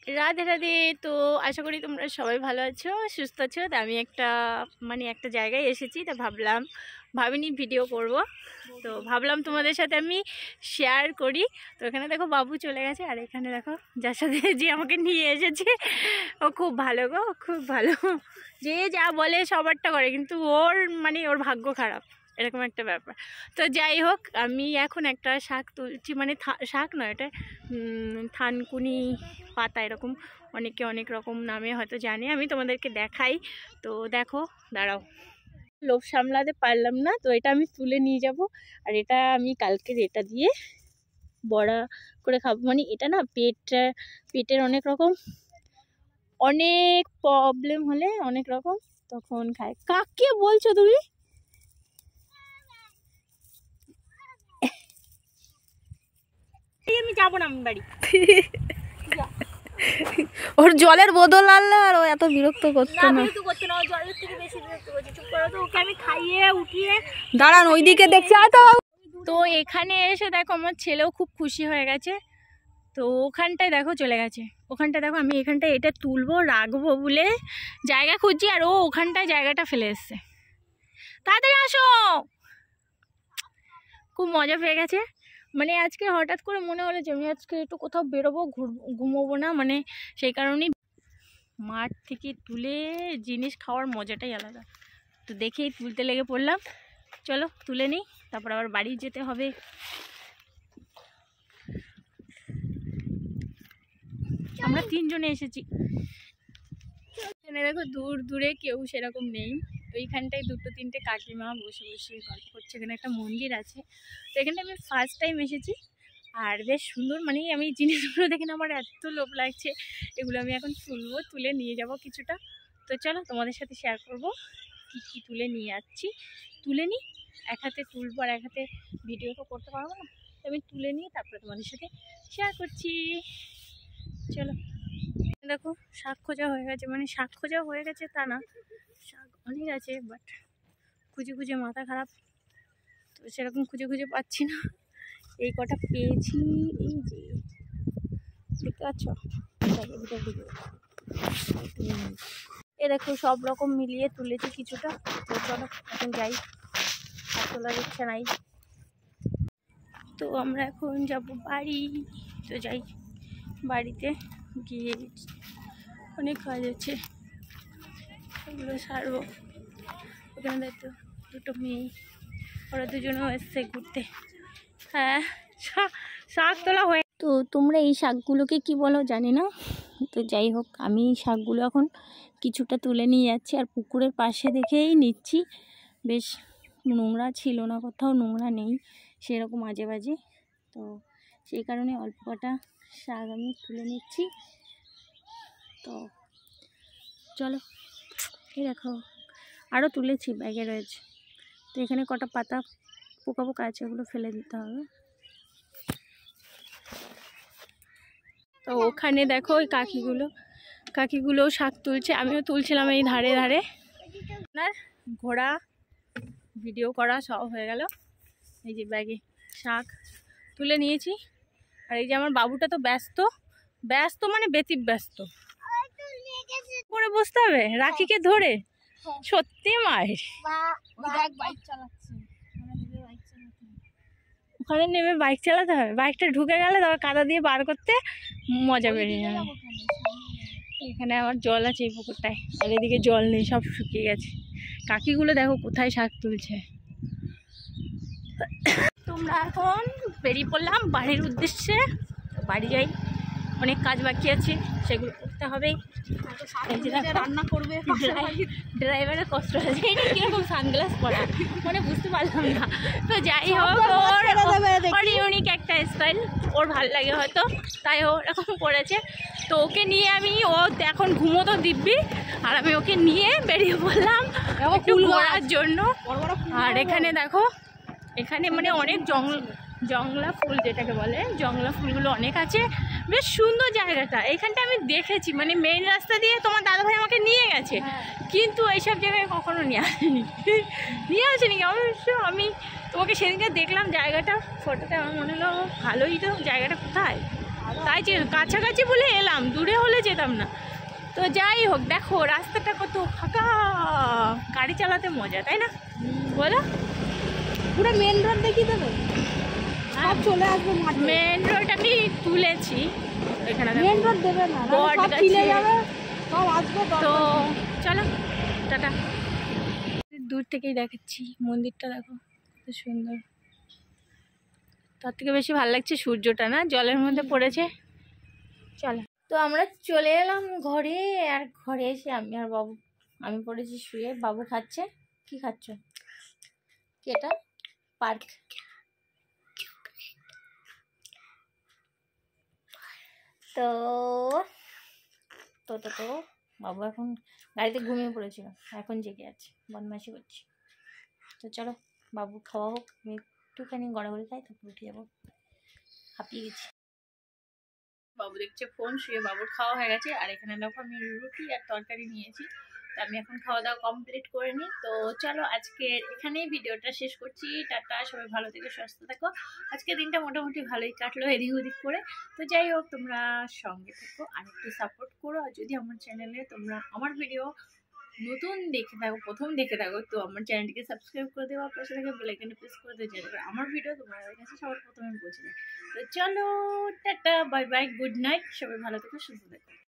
রাধে রাধে। তো আশা করি তোমরা সবাই ভালো আছো, সুস্থ আছো। তা আমি একটা জায়গায় এসেছি, তা ভাবিনি ভিডিও করব, তো ভাবলাম তোমাদের সাথে আমি শেয়ার করি। তো এখানে দেখো বাবু চলে গেছে, আর এখানে দেখো যার সাথে যে আমাকে নিয়ে এসেছে ও খুব ভালো গো, খুব ভালো। যে যা বলে সবারটা করে, কিন্তু ওর ভাগ্য খারাপ, এরকম একটা ব্যাপার। তো যাই হোক, আমি এখন একটা শাক তুলছি, শাক নয়, এটা থানকুনি পাতা, এরকম অনেকে অনেক রকম নামে হয়তো জানে, আমি তোমাদেরকে দেখাই। তো দেখো, দাঁড়াও, লোভ সামলাতে পারলাম না, তো এটা আমি তুলে নিয়ে যাব। আর এটা আমি কালকের এটা দিয়ে বড়া করে খাবো। এটা না পেটের অনেক প্রবলেম হলে অনেক রকম তখন খায়। কাকে বলছো তুমি? আমি যাবো না, আমি বাড়ি। ওর জলের বোতল আনলে আর ও এত বিরক্ত করতো না। জলের থেকে বেশি বিরক্ত করছে। চুপ করো তো, ওকে আমি খাইয়ে উঠিয়ে দাঁড়ান, ওইদিকে দেখছি তো। তো এখানে এসে দেখো আমার ছেলেও খুব খুশি হয়ে গেছে। তো ওখানটায় দেখো চলে গেছে, ওখানটায় দেখো আমি এখানটায় এটা তুলবো রাখবো বলে জায়গা খুঁজছি, আর ও ওখানটায় জায়গাটা ফেলে এসছে। তাড়াতাড়ি আসো। খুব মজা পেয়ে গেছে। আজকে হঠাৎ করে মনে হলো যে আমি আজকে একটু কোথাও বেরোবো, ঘুমোবো না, সেই কারণেই মাঠ থেকে তুলে জিনিস খাওয়ার মজাটাই আলাদা। তো দেখেই তুলতে লেগে পড়লাম। চলো তুলে নিই, তারপর আবার বাড়ি যেতে হবে। আমরা 3 জনে এসেছি। এখানে দেখো দূর দূরে কেউ সেরকম নেই। ওইখানটায় 2-3টে কাকিমা বসে বসে গল্প করছে। এখানে একটা মন্দির আছে। তো এখানটা আমি ফার্স্ট টাইম এসেছি, আর বেশ সুন্দর। আমি জিনিসগুলো দেখে আমার এত লোভ লাগছে। এগুলো আমি এখন তুলে নিয়ে যাব কিছুটা। তো চলো তোমাদের সাথে শেয়ার করব কী কী তুলে নিয়ে যাচ্ছি। তুলে নিই, এক হাতে তুলবো আর এক হাতে ভিডিও তো করতে পারবো না, তো আমি তুলে নিয়ে তারপরে তোমাদের সাথে শেয়ার করছি। চলো। দেখো শাক খোঁজা হয়ে গেছে, শাক খোঁজা হয়ে গেছে তা না, শাক অনেক আছে, বাট খুঁজে খুঁজে মাথা খারাপ, তো সেরকম খুঁজে খুঁজে পাচ্ছি না। এই কটা পেয়েছি, এই যে দেখতে পাচ্ছ, এ দেখো সব রকম মিলিয়ে তুলেছি কিছুটা। তো চলো এখন যাই, আর তোলার ইচ্ছা নাই। তো আমরা এখন যাব বাড়ি। তো যাই, বাড়িতে গিয়ে অনেক কাজ আছে, ওগুলো সারবো। ওখানে তো 2টো মেয়ে, ওরা দুজনেও এসছে ঘুরতে। হ্যাঁ, শাক তোলা হয়ে। তো তোমরা এই শাকগুলোকে কি বলো জানি না। তো যাই হোক, আমি এই শাকগুলো এখন কিছুটা তুলে নিয়ে যাচ্ছি, আর পুকুরের পাশে দেখেই নিচ্ছি। বেশ নোংরা ছিল না, কোথাও নোংরা নেই সেরকম আজে বাজে। তো সেই কারণে অল্প কটা শাক আমি তুলে নিচ্ছি। তো চলো, এই দেখো আরও তুলেছি, ব্যাগে রয়েছে। তো এখানে কটা পাতা পোকা পোকা আছে, ওগুলো ফেলে দিতে হবে। তো ওখানে দেখো ওই কাকিগুলো শাক তুলছে, আমিও তুলছিলাম এই ধারে ধারে। আপনার ঘোড়া ভিডিও করা সব হয়ে গেল। এই যে ব্যাগে শাক তুলে নিয়েছি। আর এই যে আমার বাবুটা তো ব্যস্ত ব্যস্ত করে বসতে হবে রাখিকে ধরে। সত্যি মায়ের ওখানে নেমে বাইক চালাতে হবে, বাইকটা ঢুকে গেলে তারপর কাদা দিয়ে বার করতে মজা বেরিয়ে যাবে। এখানে আমার জল আছে এই পুকুরটায়, আর এদিকে জল নেই, সব শুকিয়ে গেছে। কাকিগুলো দেখো কোথায় শাক তুলছে। তোমরা এখন বেরিয়ে পড়লাম বাড়ির উদ্দেশ্যে। বাড়ি যাই, অনেক কাজ বাকি আছে, সেগুলো করতে হবে। রান্না করবে, ড্রাইভারের কষ্ট আছে, কিরকম সানগ্লাস পরা বুঝতে পারলাম না। তো যাই হোক, ওর ইউনিক একটা স্টাইল, ওর ভালো লাগে হয়তো, তাই ও এরকম করেছে। তো ওকে নিয়ে ও এখন ঘুমোতো দিব্যি, আর আমি ওকে নিয়ে বেরিয়ে পড়লাম একটু ঘোরার জন্য। আর এখানে দেখো, এখানে অনেক জংলা ফুল, যেটাকে বলে জংলা ফুলগুলো অনেক আছে। বেশ সুন্দর জায়গাটা। এইখানটা আমি দেখেছি, মেইন রাস্তা দিয়ে তোমার দাদাভাই আমাকে নিয়ে গেছে, কিন্তু এইসব জায়গায় কখনো নিয়ে আসেনি। অবশ্য আমি তোমাকে সেদিনকে দেখলাম জায়গাটা, ফটোতে আমার মনে হলো ভালোই, তো জায়গাটা কোথায়, তাই যে কাছাকাছি বলে এলাম, দূরে হলে যেতাম না। তো যাই হোক, দেখো রাস্তাটা কত ফাঁকা, গাড়ি চালাতে মজা, তাই না বলো? পুরো মেন রোড দেখিয়ে দেবে, সব চলে আসবে মাঠে। মেন রোড আমি তুলেছি, এখানে মেন রোড দেবে না, বট সব গাছে। ছিলে যাবে, সব আসবে। তো চলো টাটা। দূর থেকেই দেখাচ্ছি মন্দিরটা, দেখো কত সুন্দর। তার থেকে বেশি ভালো লাগছে সূর্যটা, না জলের মধ্যে পড়েছে। চলো, তো আমরা চলে এলাম ঘরে। আর ঘরে এসে আমি আর বাবু, আমি পড়েছি শুয়ে, বাবু খাচ্ছে। কি খাচ্ছ? কি এটা? পার্ক। তো তো তো তো বাবু এখন গাড়িতে ঘুমিয়ে পড়েছিল, এখন জেগে আছে, বদমাইশি করছি। তো চলো বাবু খাওয়া হোক, আমি একটুখানি গড়াগড়ি খাই, তারপর উঠে যাবো, হাঁপিয়ে গেছি। বাবু দেখছে ফোন, শুয়ে বাবুর খাওয়া হয়ে গেছে। আর এখানে দেখো আমি রুটি আর তরকারি নিয়েছি, তো আমি এখন খাওয়া দাওয়া কমপ্লিট করে নিই। তো চলো আজকে এখানেই ভিডিওটা শেষ করছি। টাটা, সবাই ভালো থেকো, সুস্থ থাকো। আজকে দিনটা মোটামুটি ভালোই কাটলো এদিক ওদিক করে। তো যাই হোক, তোমরা সঙ্গে থেকো আর একটু সাপোর্ট করো। আর যদি আমার চ্যানেলে তোমরা আমার ভিডিও নতুন দেখে থাকো, প্রথম দেখে থাকো, তো আমার চ্যানেলটিকে সাবস্ক্রাইব করে দেওয়া, পাশে থেকে বেল আইকনে প্রেস করে দেওয়া, যাতে আমার ভিডিও তোমাদের কাছে সবার প্রথমে পৌঁছে যায়। তো চলো tata, bye bye, good night, সবাই ভালো থেকো, সুস্থ থেকো।